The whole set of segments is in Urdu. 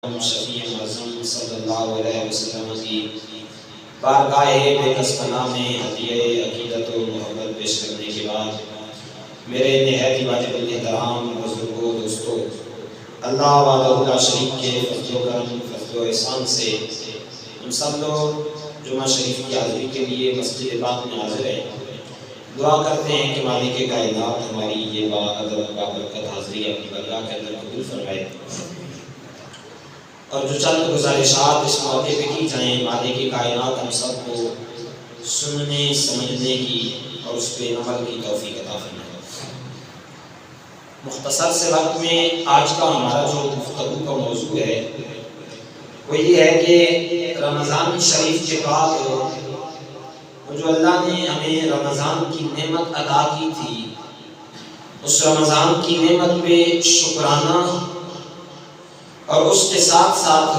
شفیع اعظم صلی اللہ علیہ وسلم کی بارگاہ بے کس پناہ میں ہدیہ عقیدت و محبت پیش کرنے کے بعد میرے نہایت واجب الاحترام بزرگوں دوستوں، اللہ وحدہ لا شریک کے فضل و کرم فضل و احسان سے ہم سب لوگ جمعہ شریف کی حاضری کے لیے مسجد پاک میں حاضر ہیں۔ دعا کرتے ہیں کہ مالک کائنات ہماری یہ باادب بابرکت حاضری اپنی بارگاہ کے اندر قبول فرمائے، اور جو چند گزارشات اس موقع پہ کی جائیں مالک کائنات ہم سب کو سننے سمجھنے کی اور اس پہ عمل کی توفیق عطا فرمائے۔ مختصر سے وقت میں آج کا ہمارا جو گفتگو کا موضوع ہے وہ یہ ہے کہ رمضان شریف کے بعد جو اللہ نے ہمیں رمضان کی نعمت عطا کی تھی، اس رمضان کی نعمت پہ شکرانہ اور اس کے ساتھ ساتھ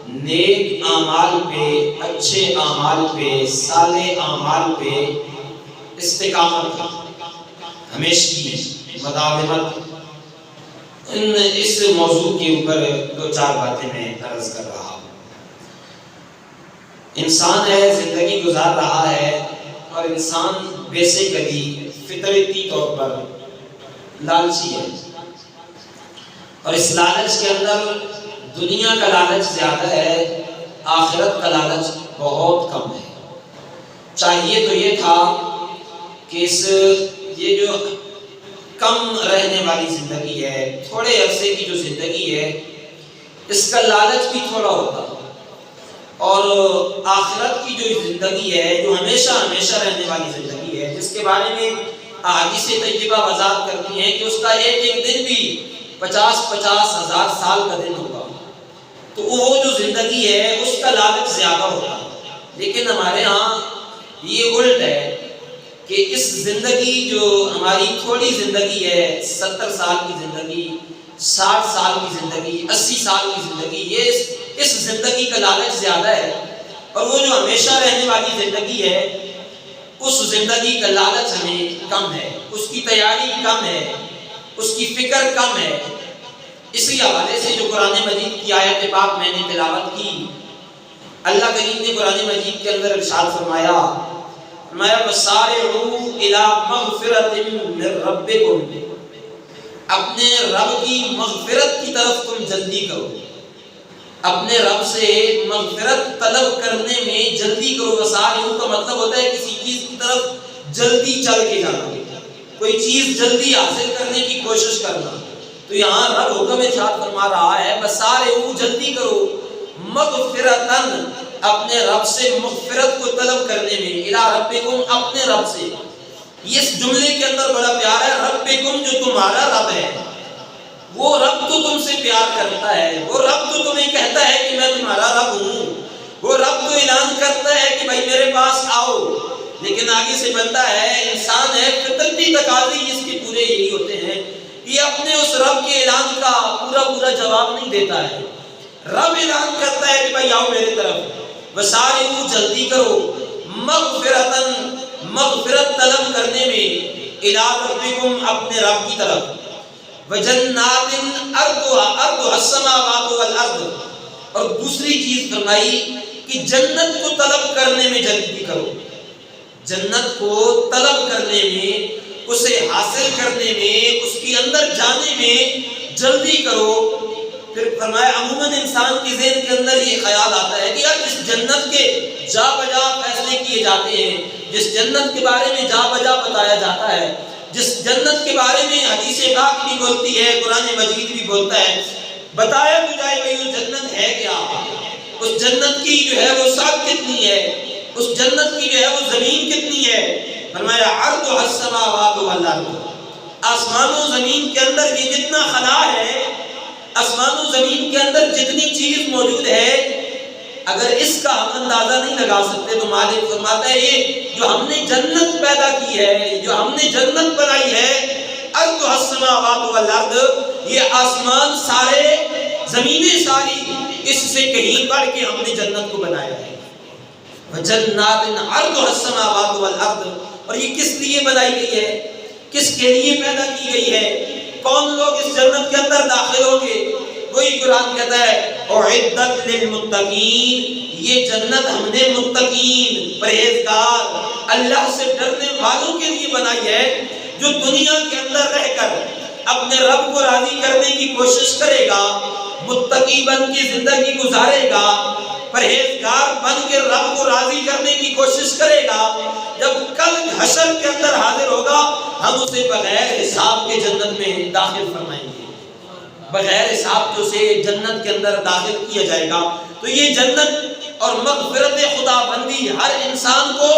نیک اعمال پہ، اچھے اعمال پہ، صالح اعمال پہ استقامت، ہمیشگی، مداومت، اس موضوع کے اوپر دو چار باتیں میں عرض کر رہا ہوں۔ انسان ہے، زندگی گزار رہا ہے، اور انسان بیسیکلی فطرتی طور پر لالچی ہے، اور اس لالچ کے اندر دنیا کا لالچ زیادہ ہے، آخرت کا لالچ بہت کم ہے۔ چاہیے تو یہ تھا کہ یہ جو کم رہنے والی زندگی ہے، تھوڑے عرصے کی جو زندگی ہے، اس کا لالچ بھی تھوڑا ہوتا، اور آخرت کی جو زندگی ہے، جو ہمیشہ ہمیشہ رہنے والی زندگی ہے، جس کے بارے میں احادیث طیبہ وضاحت کرتی ہیں کہ اس کا ایک دن بھی 50,000 سال کا دن ہوگا، تو وہ جو زندگی ہے اس کا لالچ زیادہ ہوتا ہے۔ لیکن ہمارے ہاں یہ الٹ ہے کہ اس زندگی جو ہماری تھوڑی زندگی ہے، 70 سال کی زندگی، 60 سال کی زندگی، 80 سال کی زندگی، یہ اس زندگی کا لالچ زیادہ ہے، اور وہ جو ہمیشہ رہنے والی زندگی ہے اس زندگی کا لالچ ہمیں کم ہے، اس کی تیاری کم ہے، اس کی فکر کم ہے۔ اسی حوالے سے جو قرآن مجید کی آیت پاک میں نے تلاوت کی، اللہ کریم نے قرآن مجید کے اندر ارشاد فرمایا وَسَارِعُوا إِلَىٰ مَغْفِرَةٍ مِّن رَبِّكُمْ، اپنے رب کی مغفرت کی طرف تم جلدی کرو، اپنے رب سے مغفرت طلب کرنے میں جلدی کرو۔ وَسَارِعُوا کا مطلب ہوتا ہے کسی چیز کی طرف جلدی چل کے جانا، کوئی چیز جلدی حاصل کرنے کی کوشش کرنا۔ تو یہاں رب حکم ارشاد فرما رہا ہے وَسَارِعُوا، جلدی کرو، مغفرتاً، اپنے رب سے مغفرت کو طلب کرنے میں، اِلیٰ ربکم، اپنے رب سے۔ یہ اس جملے کے اندر بڑا پیار ہے، ربکم جو تمہارا رب ہے، وہ رب تو تم سے پیار کرتا ہے، وہ رب تو تمہیں کہتا ہے کہ میں تمہارا رب ہوں، وہ رب تو اعلان کرتا ہے کہ بھائی میرے پاس آؤ۔ لیکن آگے سے بنتا ہے، انسان ہے، فطرتی تقاضے اس کے پورے یہی ہوتے ہیں، یہ اپنے اس رب کے اعلان کا پورا جواب نہیں دیتا ہے۔ رب اعلان کرتا ہے کہ بھائی آؤ میرے طرف، وَسَارِعُوا، جلدی کرو، مغفرتاً، مغفرت طلب کرنے میں، اِلیٰ ربکم، اپنے رب کی طرف، وَجَنَّاتٍ أَرْضُهَا السَّمَاوَاتُ وَالْأَرْضُ، اور دوسری چیز فرمائی کہ جنت کو طلب کرنے میں جلدی کرو، جنت کو طلب کرنے میں، اسے حاصل کرنے میں، اس کے اندر جانے میں جلدی کرو۔ پھر فرمایا عموماً انسان کے ذہن کے اندر یہ خیال آتا ہے کہ یار جس جنت کے جا بجا فیصلے کیے جاتے ہیں، جس جنت کے بارے میں جا بجا بتایا جاتا ہے، جس جنت کے بارے میں حدیث پاک بھی بولتی ہے، قرآن مجید بھی بولتا ہے، بتایا تو جائے بھائی وہ جنت ہے کیا، اس جنت کی جو ہے وہ سڑک کتنی ہے، اس جنت کی جو ہے وہ زمین کتنی ہے۔ فرمایا عرضها السماوات والارض، آسمان و زمین کے اندر یہ جتنا خلا ہے، آسمان و زمین کے اندر جتنی چیز موجود ہے، اگر اس کا ہم اندازہ نہیں لگا سکتے تو مالک فرماتا ہے یہ جو ہم نے جنت پیدا کی ہے، جو ہم نے جنت بنائی ہے، عرضها السماوات والارض، یہ آسمان سارے، زمینیں ساری، اس سے کہیں بڑھ کے ہم نے جنت کو بنایا ہے۔ وَجَنَّاتٍ عَرْضُهَا السَّمَاوَاتُ وَالْأَرْضُ، اور یہ کس لیے بنائی گئی ہے، کس کے لیے پیدا کی گئی ہے، کون لوگ اس جنت کے اندر داخل ہوں گے؟ وہی قرآن کہتا ہے اعدت للمتقین، یہ جنت ہم نے متقین، پرہیزگار، اللہ سے ڈرنے والوں کے لیے بنائی ہے، جو دنیا کے اندر رہ کر اپنے رب کو راضی کرنے کی کوشش کرے گا، متقی بن کے زندگی گزارے گا، پرہیزگار بن کے رب کو راضی کرنے کی کوشش کرے گا، جب کل حشر کے اندر حاضر ہوگا ہم اسے بغیر حساب کے جنت میں داخل فرمائیں گے، بغیر حساب کے اسے جنت کے اندر داخل کیا جائے گا۔ تو یہ جنت اور مغفرت خدا بندی ہر انسان کو،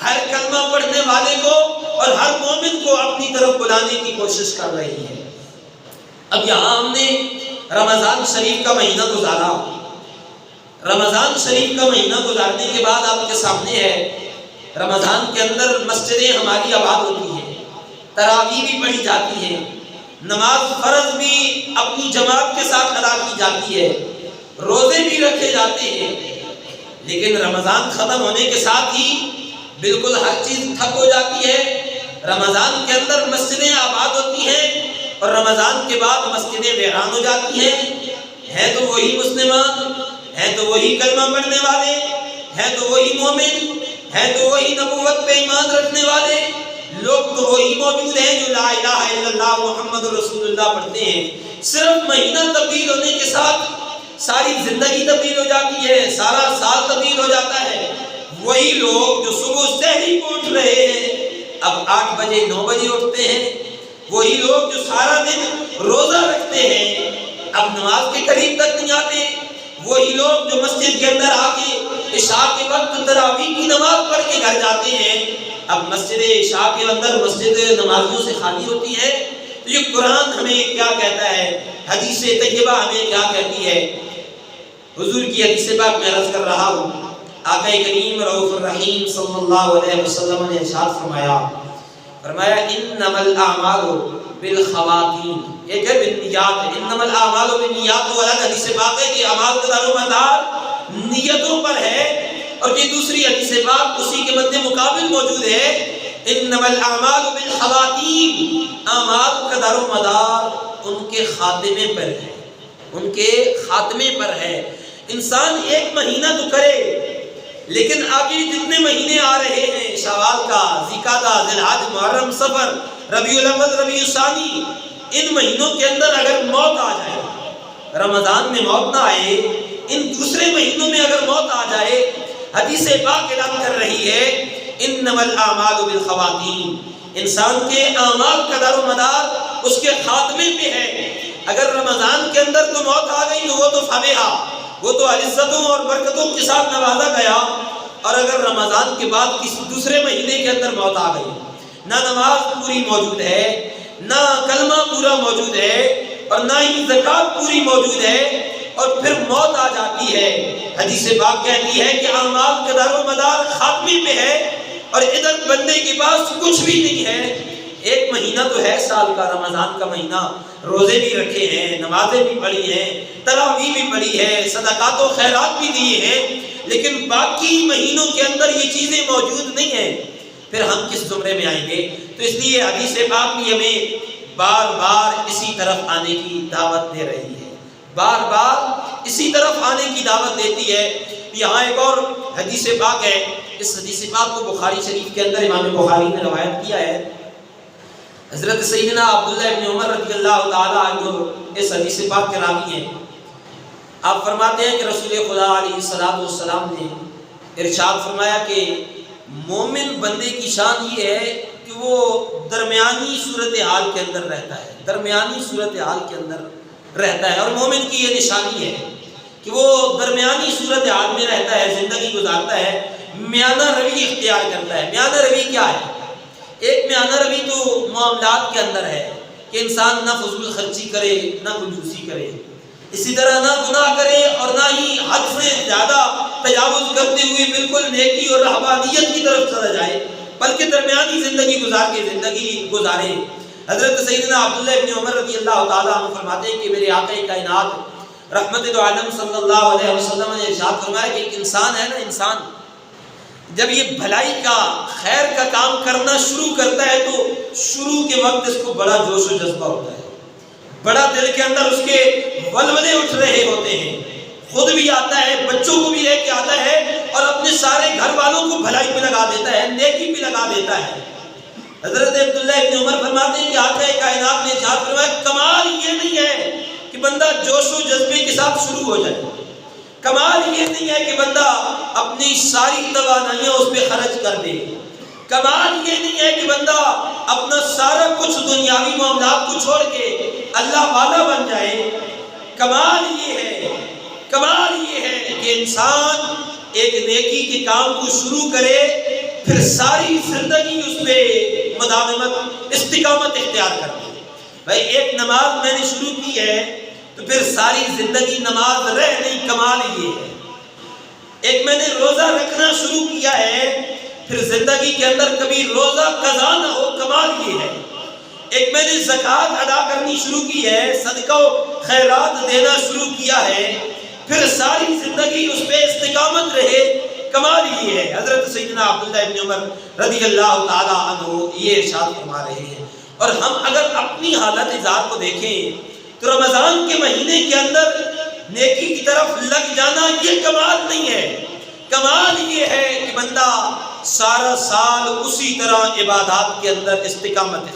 ہر کلمہ پڑھنے والے کو اور ہر مومن کو اپنی طرف بلانے کی کوشش کر رہی ہے۔ اب یہاں ہم نے رمضان شریف کا مہینہ گزارا، رمضان شریف کا مہینہ گزارنے کے بعد آپ کے سامنے ہے رمضان کے اندر مسجدیں ہماری آباد ہوتی ہیں، تراویح بھی پڑھی جاتی ہے، نماز فرض بھی اپنی جماعت کے ساتھ ادا کی جاتی ہے، روزے بھی رکھے جاتے ہیں، لیکن رمضان ختم ہونے کے ساتھ ہی بالکل ہر چیز ٹھپ ہو جاتی ہے۔ رمضان کے اندر مسجدیں آباد ہوتی ہیں اور رمضان کے بعد مسجدیں ویران ہو جاتی ہیں تو وہی مسلمان، ہیں تو وہی کلمہ پڑھنے والے، ہیں تو وہی مومن، ہیں تو وہی نبوت پہ ایمان رکھنے والے، لوگ تو وہی موجود ہیں جو لا الہ الا اللہ محمد رسول اللہ پڑھتے ہیں۔ صرف مہینہ تبدیل ہونے کے ساتھ ساری زندگی تبدیل ہو جاتی ہے، سارا سال تبدیل ہو جاتا ہے۔ وہی لوگ جو صبح سحری کو اٹھ رہے ہیں اب 8 بجے 9 بجے اٹھتے ہیں، وہی لوگ جو سارا دن روزہ رکھتے ہیں اب نماز کے قریب تک نہیں آتے، وہی لوگ جو مسجد کے اندر آ کے عشاء کے وقت تراویح کی نماز پڑھ کے گھر جاتے ہیں اب مسجد عشاء کے اندر مسجد نمازیوں سے خالی ہوتی ہے۔ تو یہ قرآن ہمیں کیا کہتا ہے، حدیث طیبہ ہمیں کیا کہتی ہے؟ حضور کی حدیث پاک میں عرض کر رہا ہوں، آقا کریم رؤوف الرحیم صلی اللہ علیہ وسلم نے ارشاد فرمایا انما الاعمال بالخواتیم، ایک ہے بالنیات، انما الاعمال بالنیات، وہ الگ حدیث پاک ہے کہ اعمال کا دار و مدار نیتوں پر ہے، اور یہ دوسری حدیث پاک اسی کے مد مقابل موجود ہے، انما الاعمال بالخواتیم، اعمال کا دار و مدار ان کے خاتمے پر ہے، ان کے خاتمے پر ہے۔ انسان ایک مہینہ تو کرے لیکن آگے جتنے مہینے آ رہے ہیں، شوال کا، ذوالقعدہ، ذوالحج، محرم، صفر، ربیع الاول، ربیع الثانی، ان مہینوں کے اندر اگر موت آ جائے، رمضان میں موت نہ آئے، ان دوسرے مہینوں میں اگر موت آ جائے، حدیث پاک اعلان کر رہی ہے انما الاعمال بالخواتیم، انسان کے اعمال کا دار و مدار اس کے خاتمے پہ ہے۔ اگر رمضان کے اندر تو موت آ گئی تو وہ تو فبیہا، وہ تو عزتوں اور برکتوں کے ساتھ نوازا گیا، اور اگر رمضان کے بعد کسی دوسرے مہینے کے اندر موت آ گئی، نہ نماز پوری موجود ہے، نہ کلمہ پورا موجود ہے، اور نہ ہی زکوٰۃ پوری موجود ہے، اور پھر موت آ جاتی ہے، حدیث پاک کہتی ہے کہ اعمال کا دار و مدار خاتمے پہ ہے اور ادھر بندے کے پاس کچھ بھی نہیں ہے۔ ایک مہینہ تو ہے سال کا، رمضان کا مہینہ، روزے بھی رکھے ہیں، نمازیں بھی پڑھی ہیں، تراویح بھی پڑھی ہے، صدقات و خیرات بھی دیے ہیں، لیکن باقی مہینوں کے اندر یہ چیزیں موجود نہیں ہیں، پھر ہم کس زمرے میں آئیں گے؟ تو اس لیے حدیث پاک بھی ہمیں بار بار اسی طرف آنے کی دعوت دے رہی ہے، بار بار اسی طرف آنے کی دعوت دیتی ہے۔ یہاں ایک اور حدیث پاک ہے، اس حدیث پاک کو بخاری شریف کے اندر امام بخاری نے روایت کیا ہے، حضرت سیدنا عبداللہ ابن عمر رضی اللہ تعالیٰ عنہ اس حدیث پاک کے راوی ہیں۔ آپ فرماتے ہیں کہ رسول خدا علیہ السلام نے ارشاد فرمایا کہ مومن بندے کی شان یہ ہے کہ وہ درمیانی صورتحال کے اندر رہتا ہے، درمیانی صورتحال کے اندر رہتا ہے، اور مومن کی یہ نشانی ہے کہ وہ درمیانی صورتحال میں رہتا ہے، زندگی گزارتا ہے، میانہ روی اختیار کرتا ہے۔ میانہ روی کیا ہے؟ ایک میانہ روی تو معاملات کے اندر ہے کہ انسان نہ فضول خرچی کرے نہ کنجوسی کرے، اسی طرح نہ گناہ کرے اور نہ ہی حد سے زیادہ تجاوز کرتے ہوئے بالکل نیکی اور رہبانیت کی طرف چلا جائے، بلکہ درمیانی زندگی گزارے۔ حضرت سیدنا عبداللہ ابن عمر رضی اللہ تعالیٰ عنہ فرماتے ہیں کہ میرے آقا کائنات رحمت دو عالم صلی اللہ علیہ وسلم نے ارشاد فرمایا کہ ایک انسان ہے نا، انسان جب یہ بھلائی کا، خیر کا کام کرنا شروع کرتا ہے تو شروع کے وقت اس کو بڑا جوش و جذبہ ہوتا ہے، بڑا دل کے اندر اس کے ولولے اٹھ رہے ہوتے ہیں، خود بھی آتا ہے، بچوں کو بھی لے کے آتا ہے اور اپنے سارے گھر والوں کو بھلائی پہ لگا دیتا ہے، نیکی پہ لگا دیتا ہے۔ حضرت عبداللہ ابن عمر فرماتے ہیں کہ آقا کائنات نے ارشاد فرمایا کمال یہ نہیں ہے کہ بندہ جوش و جذبے کے ساتھ شروع ہو جائے، کمال یہ نہیں ہے کہ بندہ اپنی ساری توانائیاں اس پہ خرچ کر دے، کمال یہ نہیں ہے کہ بندہ اپنا سارا کچھ دنیاوی معاملات کو چھوڑ کے اللہ والا بن جائے۔ کمال یہ ہے کہ انسان ایک نیکی کے کام کو شروع کرے، پھر ساری زندگی اس پہ مداومت استقامت اختیار کرے۔ بھائی ایک نماز میں نے شروع کی ہے تو پھر ساری زندگی نماز رہ نہیں، کمال یہ ہے۔ ایک میں نے روزہ رکھنا شروع کیا ہے، پھر زندگی کے اندر کبھی روزہ قضا نہ ہو، کمال یہ ہے۔ ایک میں نے زکوٰۃ ادا کرنی شروع کی ہے، صدقہ و خیرات دینا شروع کیا ہے، پھر ساری زندگی اس پہ استقامت رہے، کمال یہ ہے۔ حضرت سیدنا عبداللہ ابن عمر رضی اللہ تعالی عنہ یہ ارشاد فرما رہے ہیں۔ اور ہم اگر اپنی حالت ذات کو دیکھیں تو رمضان کے مہینے کے اندر نیکی کی طرف لگ جانا یہ کمال نہیں ہے، کمال یہ ہے کہ بندہ سارا سال اسی طرح عبادات کے اندر استقامت